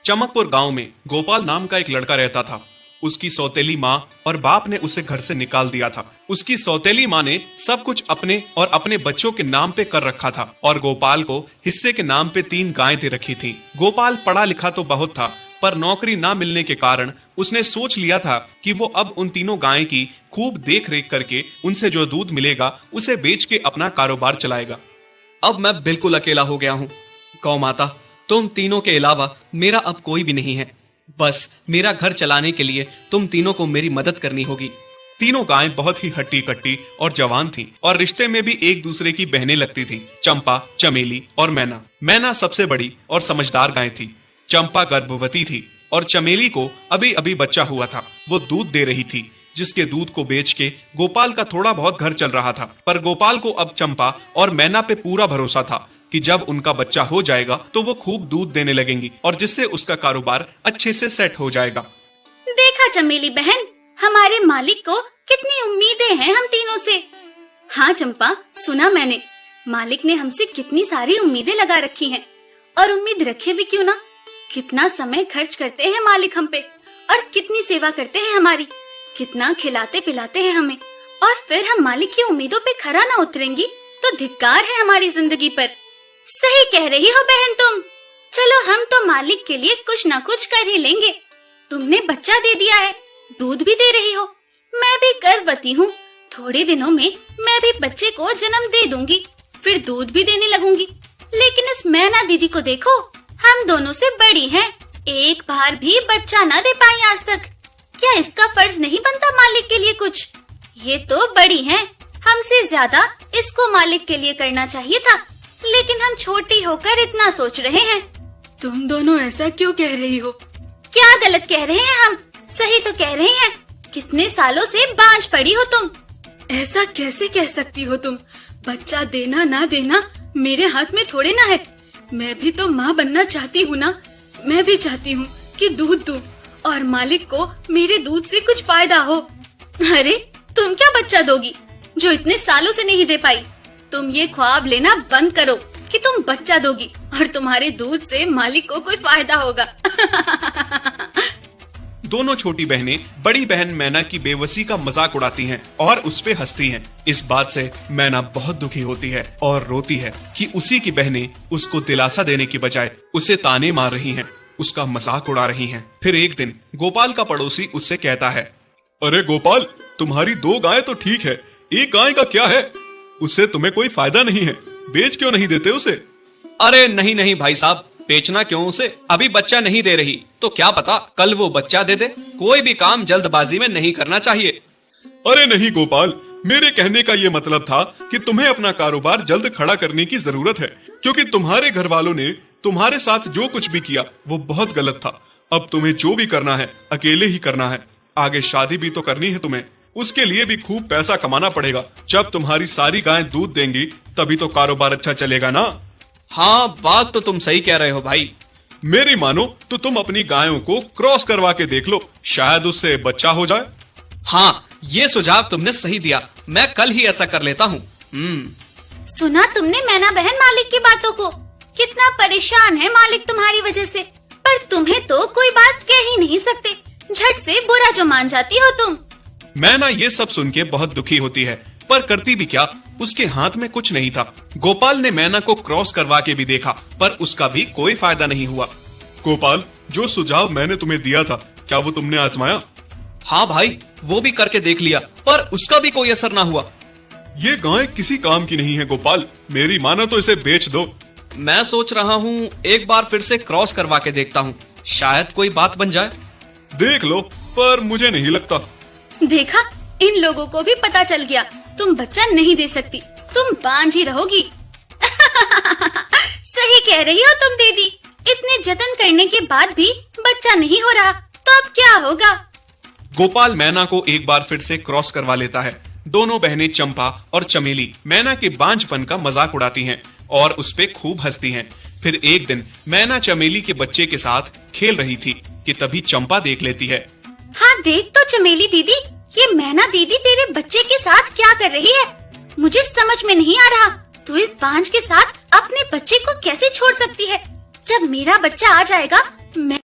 चमकपुर गांव में गोपाल नाम का एक लड़का रहता था। उसकी सौतेली माँ और बाप ने उसे घर से निकाल दिया था। उसकी सौतेली माँ ने सब कुछ अपने और अपने बच्चों के नाम पे कर रखा था और गोपाल को हिस्से के नाम पे 3 गायें दे रखी थी। गोपाल पढ़ा लिखा तो बहुत था, पर नौकरी ना मिलने के कारण उसने सोच लिया था कि वो अब उन तीनों गायें की खूब देख रेख करके उनसे जो दूध मिलेगा उसे बेच के अपना कारोबार चलाएगा। अब मैं बिल्कुल अकेला हो गया हूँ। गौ माता, तुम तीनों के अलावा मेरा अब कोई भी नहीं है। बस मेरा घर चलाने के लिए तुम तीनों को मेरी मदद करनी होगी। तीनों गायें बहुत ही हट्टी कट्टी और जवान थीं और रिश्ते में भी एक दूसरे की बहनें लगती थीं। चंपा, चमेली और मैना। मैना सबसे बड़ी और समझदार गाय थी। चंपा गर्भवती थी और चमेली को अभी अभी बच्चा हुआ था। वो दूध दे रही थी, जिसके दूध को बेच के गोपाल का थोड़ा बहुत घर चल रहा था। पर गोपाल को अब चंपा और मैना पे पूरा भरोसा था कि जब उनका बच्चा हो जाएगा तो वो खूब दूध देने लगेंगी और जिससे उसका कारोबार अच्छे से सेट हो जाएगा। देखा चमेली बहन, हमारे मालिक को कितनी उम्मीदें हैं हम तीनों से। हाँ चंपा, सुना मैंने, मालिक ने हमसे कितनी सारी उम्मीदें लगा रखी हैं। और उम्मीद रखे भी क्यों ना, कितना समय खर्च करते हैं मालिक हम पे और कितनी सेवा करते हैं हमारी, कितना खिलाते पिलाते हैं हमें। और फिर हम मालिक की उम्मीदों पे खरा ना उतरेंगी तो धिक्कार है हमारी जिंदगी पर। सही कह रही हो बहन तुम। चलो हम तो मालिक के लिए कुछ ना कुछ कर ही लेंगे। तुमने बच्चा दे दिया है, दूध भी दे रही हो, मैं भी गर्भवती हूँ। थोड़े दिनों में मैं भी बच्चे को जन्म दे दूंगी, फिर दूध भी देने लगूंगी। लेकिन इस मैना दीदी को देखो, हम दोनों से बड़ी हैं, एक बार भी बच्चा न दे पाई आज तक। क्या इसका फर्ज नहीं बनता मालिक के लिए कुछ? ये तो बड़ी हैं, हमसे ज्यादा इसको मालिक के लिए करना चाहिए था। लेकिन हम छोटी होकर इतना सोच रहे हैं। तुम दोनों ऐसा क्यों कह रही हो? क्या गलत कह रहे हैं हम? सही तो कह रहे हैं। कितने सालों से बांझ पड़ी हो तुम। ऐसा कैसे कह सकती हो तुम? बच्चा देना ना देना मेरे हाथ में थोड़े ना है। मैं भी तो माँ बनना चाहती हूँ ना। मैं भी चाहती हूँ कि दूध दूं और मालिक को मेरे दूध से कुछ फायदा हो। अरे तुम क्या बच्चा दोगी जो इतने सालों से नहीं दे पाई? तुम ये ख्वाब लेना बंद करो कि तुम बच्चा दोगी और तुम्हारे दूध से मालिक को कोई फायदा होगा। दोनों छोटी बहनें बड़ी बहन मैना की बेबसी का मजाक उड़ाती हैं और उस पे हंसती हैं। इस बात से मैना बहुत दुखी होती है और रोती है कि उसी की बहनें उसको दिलासा देने की बजाय उसे ताने मार रही हैं, उसका मजाक उड़ा रही हैं। फिर एक दिन गोपाल का पड़ोसी उससे कहता है, अरे गोपाल, तुम्हारी 2 गायें तो ठीक है, एक गाय का क्या है? उससे तुम्हें कोई फायदा नहीं है, बेच क्यों नहीं देते उसे? अरे नहीं नहीं भाई साहब, बेचना क्यों उसे? अभी बच्चा नहीं दे रही तो क्या पता कल वो बच्चा दे दे। कोई भी काम जल्दबाजी में नहीं करना चाहिए। अरे नहीं गोपाल, मेरे कहने का ये मतलब था कि तुम्हें अपना कारोबार जल्द खड़ा करने की जरूरत है, क्योंकि तुम्हारे घर वालों ने तुम्हारे साथ जो कुछ भी किया वो बहुत गलत था। अब तुम्हें जो भी करना है अकेले ही करना है। आगे शादी भी तो करनी है तुम्हें, उसके लिए भी खूब पैसा कमाना पड़ेगा। जब तुम्हारी सारी गायें दूध देंगी तभी तो कारोबार अच्छा चलेगा ना। हाँ, बात तो तुम सही कह रहे हो भाई। मेरी मानो तो तुम अपनी गायों को क्रॉस करवा के देख लो, शायद उससे बच्चा हो जाए। हाँ, ये सुझाव तुमने सही दिया, मैं कल ही ऐसा कर लेता हूँ। सुना तुमने मैना बहन मालिक की बातों को? कितना परेशान है मालिक तुम्हारी वजह से। पर तुम्हें तो कोई बात कह ही नहीं सकते, झट से बुरा जो मान जाती हो तुम। मैना ये सब सुन के बहुत दुखी होती है, पर करती भी क्या, उसके हाथ में कुछ नहीं था। गोपाल ने मैना को क्रॉस करवा के भी देखा, पर उसका भी कोई फायदा नहीं हुआ। गोपाल, जो सुझाव मैंने तुम्हें दिया था, क्या वो तुमने आजमाया? हाँ भाई, वो भी करके देख लिया, पर उसका भी कोई असर ना हुआ। ये गाय किसी काम की नहीं है गोपाल, मेरी मानो तो इसे बेच दो। मैं सोच रहा हूँ एक बार फिर से क्रॉस करवा के देखता हूँ, शायद कोई बात बन जाए। देख लो, पर मुझे नहीं लगता। देखा, इन लोगों को भी पता चल गया तुम बच्चा नहीं दे सकती, तुम बांझ ही रहोगी। सही कह रही हो तुम दीदी, इतने जतन करने के बाद भी बच्चा नहीं हो रहा तो अब क्या होगा? गोपाल मैना को एक बार फिर से क्रॉस करवा लेता है। दोनों बहनें चंपा और चमेली मैना के बांझपन का मजाक उड़ाती हैं और उस पे खूब हंसती हैं। फिर एक दिन मैना चमेली के बच्चे के साथ खेल रही थी कि तभी चंपा देख लेती है। हाँ देख तो चमेली दीदी, ये मैना दीदी तेरे बच्चे के साथ क्या कर रही है? मुझे समझ में नहीं आ रहा, तू इस बांझ के साथ अपने बच्चे को कैसे छोड़ सकती है? जब मेरा बच्चा आ जाएगा मैं